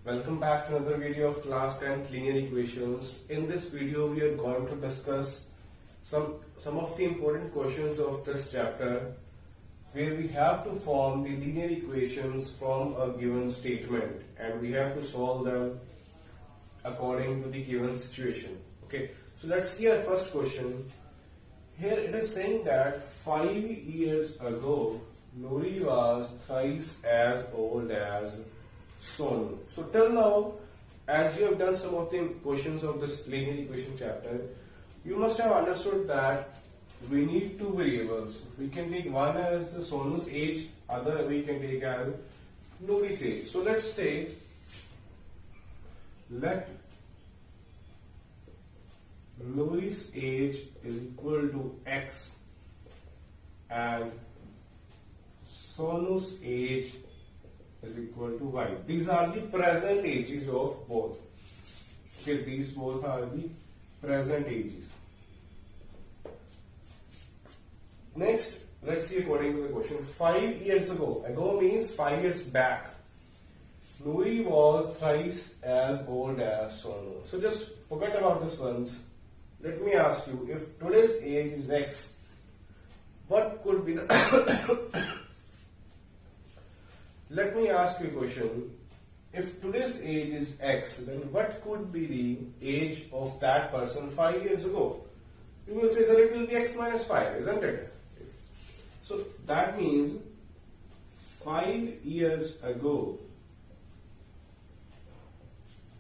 Welcome back to another video of class 10 linear equations. In this video we are going to discuss some of the important questions of this chapter where we have to form the linear equations from a given statement and we have to solve them according to the given situation. Okay, so let's see our first question. Here it is saying that 5 years ago Nuri was thrice as old as Sonu. So till now, as you have done some of the questions of this linear equation chapter, you must have understood that we need two variables. We can take one as the Sonu's age, other we can take as Nuri's age. So let's say, let Nuri's age is equal to X and Sonu's age is equal to Y. These are the present ages of both. Okay, these both are the present ages. Next, let's see according to the question. 5 years ago, ago means 5 years back, Nuri was thrice as old as Sonu. So just forget about this ones. Let me ask you, if today's age is X, what could be the Let me ask you a question. If today's age is X, then what could be the age of that person 5 years ago? You will say, sir, it will be X minus 5, isn't it? So that means 5 years ago,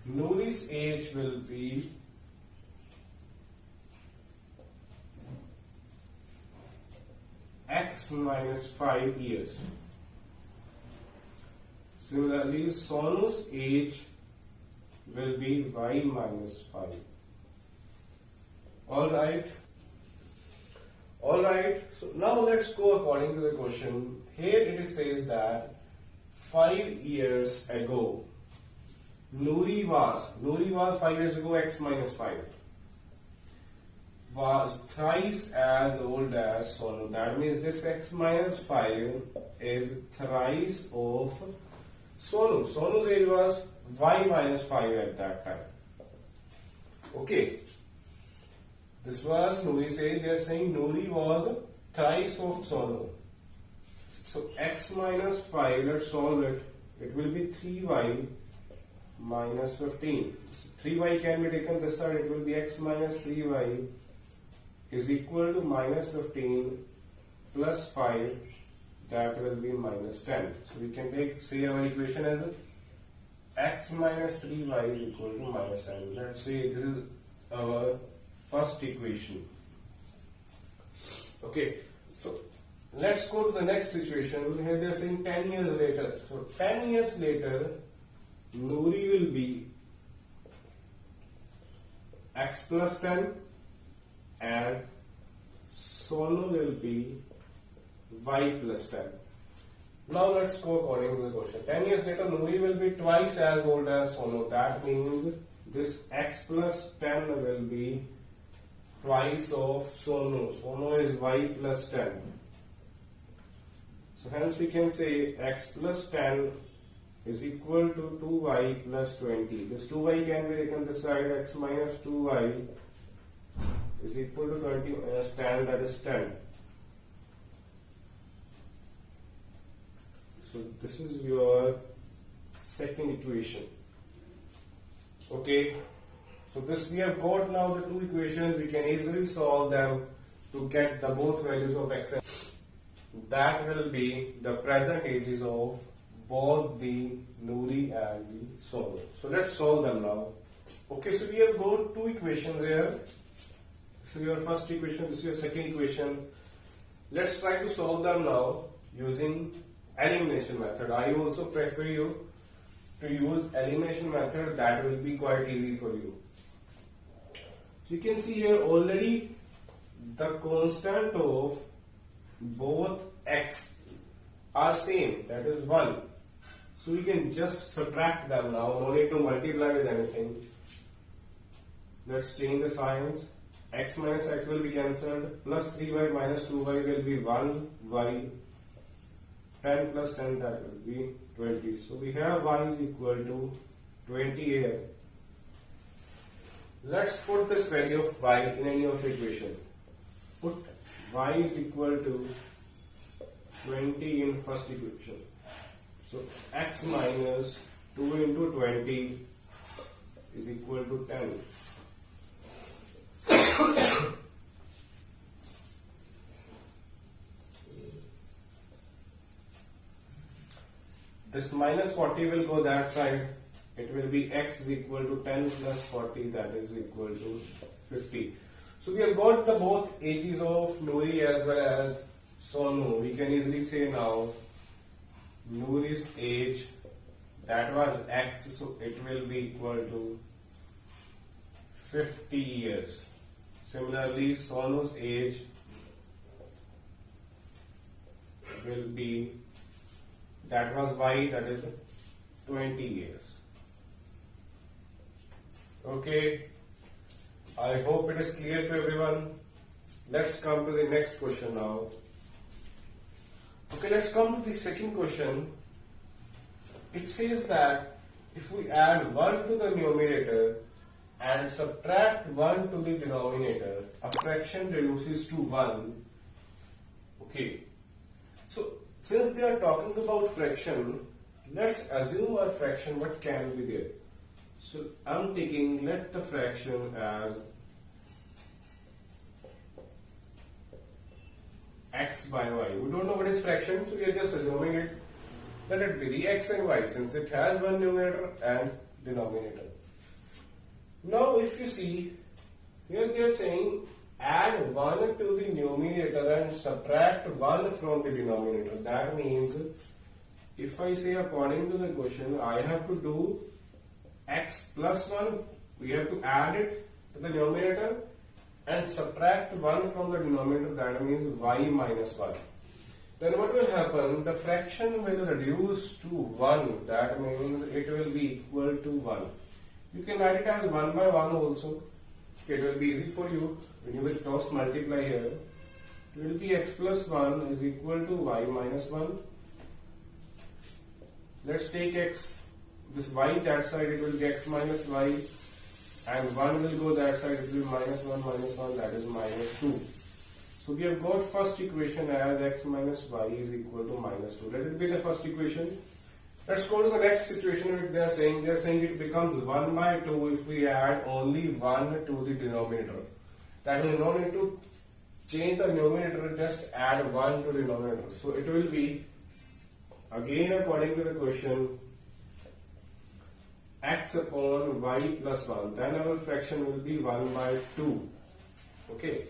Nuri's age will be X minus 5 years. Similarly, Sonu's age will be Y minus 5. Alright. So now let's go according to the question. Here it says that 5 years ago, Nuri was 5 years ago X minus 5. Was thrice as old as Sonu. That means this X minus 5 is thrice of Sonu's age was Y minus 5 at that time. Okay. This was Nuri's age. They are saying Nuri was thrice of Sonu. So X minus 5, let's solve it. It will be 3Y minus 15. 3Y can be taken this side. It will be X minus 3Y is equal to minus 15 plus 5. That will be minus 10. So we can say our equation as X minus 3Y is equal to minus 10. Let's say this is our first equation. Okay, so let's go to the next situation. Here they are saying 10 years later. So 10 years later, Nuri will be X plus 10 and Sonu will be Y plus 10. Now let's go according to the question. 10 years later, Nuri will be twice as old as Sonu. That means this X plus 10 will be twice of Sonu. Sonu is Y plus 10. So hence we can say X plus 10 is equal to 2Y plus 20. This 2Y can be taken this side. X minus 2Y is equal to 20 minus 10, that is 10. So this is your second equation. Okay. So this we have got now the two equations. We can easily solve them to get the both values of X and that will be the present ages of both the Nuri and the Sonu. So let's solve them now. Okay, so we have got two equations here. This is your first equation, this is your second equation. Let's try to solve them now using elimination method. I also prefer you to use elimination method. That will be quite easy for you. So you can see here already the constant of both X are same, that is 1. So we can just subtract them now, no need to multiply with anything. Let's change the signs. X minus X will be cancelled, plus 3Y minus 2Y will be 1Y 10 plus 10, that will be 20. So we have y is equal to 20 here. Let's put this value of y in any of the equation. Put y is equal to 20 in first equation. So x minus 2 into 20 is equal to 10. This minus 40 will go that side. It will be x is equal to 10 plus 40, that is equal to 50. So we have got the both ages of Noori as well as Sonu. We can easily say now Noori's age, that was x, so it will be equal to 50 years. Similarly, Sonu's age will be, that was y, that is 20 years. Okay, I hope it is clear to everyone. Let's come to the next question now. Okay, let's come to the second question. It says that if we add 1 to the numerator and subtract 1 to the denominator, a fraction reduces to 1. Okay, so since they are talking about fraction, let's assume a fraction, what can be there? So I'm taking, let the fraction as x by y. We don't know what is fraction, so we are just assuming it. Let it be the x and y, since it has one numerator and denominator. Now if you see, here they are saying add 1 to the numerator and subtract 1 from the denominator. That means if I say according to the question, I have to do x plus 1, we have to add it to the numerator and subtract 1 from the denominator, that means y minus 1. Then what will happen? The fraction will reduce to 1, that means it will be equal to 1. You can write it as 1 by 1 also. It will be easy for you when you will cross multiply here. It will be x plus 1 is equal to y minus 1. Let's take x, this y that side, it will be x minus y, and 1 will go that side, it will be minus 1, that is minus 2. So we have got first equation as x minus y is equal to minus 2. Let it be the first equation. Let's go to the next situation which they are saying. They are saying it becomes 1 by 2 if we add only 1 to the denominator. That means no need to change the numerator, just add 1 to the denominator. So it will be, again according to the question, x upon y plus 1. Then our fraction will be 1 by 2. Okay.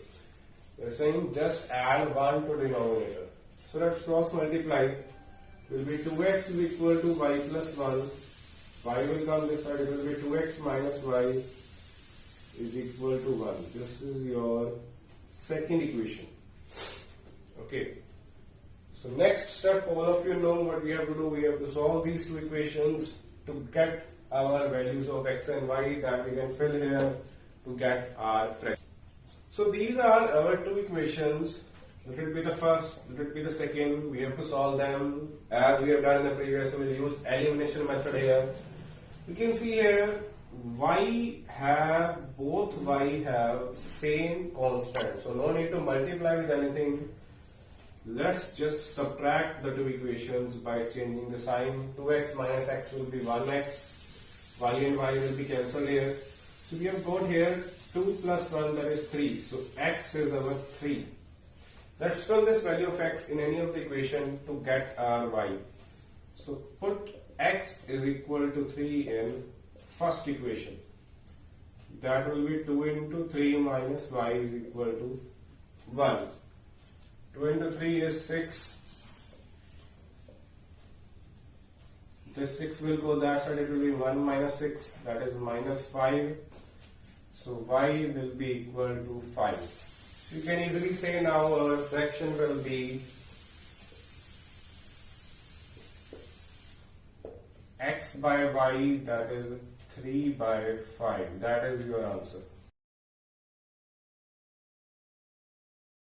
They are saying just add 1 to the denominator. So let's cross multiply. Will be 2x is equal to y plus 1. Y will come this side, it will be 2x minus y is equal to 1. This is your second equation. Okay. So next step, all of you know what we have to do. We have to solve these two equations to get our values of x and y that we can fill here to get our fraction. So these are our two equations. Let it be the first, let it be the second. We have to solve them as we have done in the previous. We will use elimination method here. You can see here both y have same constant. So no need to multiply with anything. Let's just subtract the two equations by changing the sign. 2x minus x will be 1x. Y and y will be cancelled here. So we have got here 2 plus 1, that is 3. So x is our 3. Let's fill this value of x in any of the equation to get our y. So put x is equal to 3 in first equation. That will be 2 into 3 minus y is equal to 1. 2 into 3 is 6. This 6 will go that side, it will be 1 minus 6, that is minus 5. So y will be equal to 5. You can easily say now our fraction will be x by y, that is 3 by 5. That is your answer.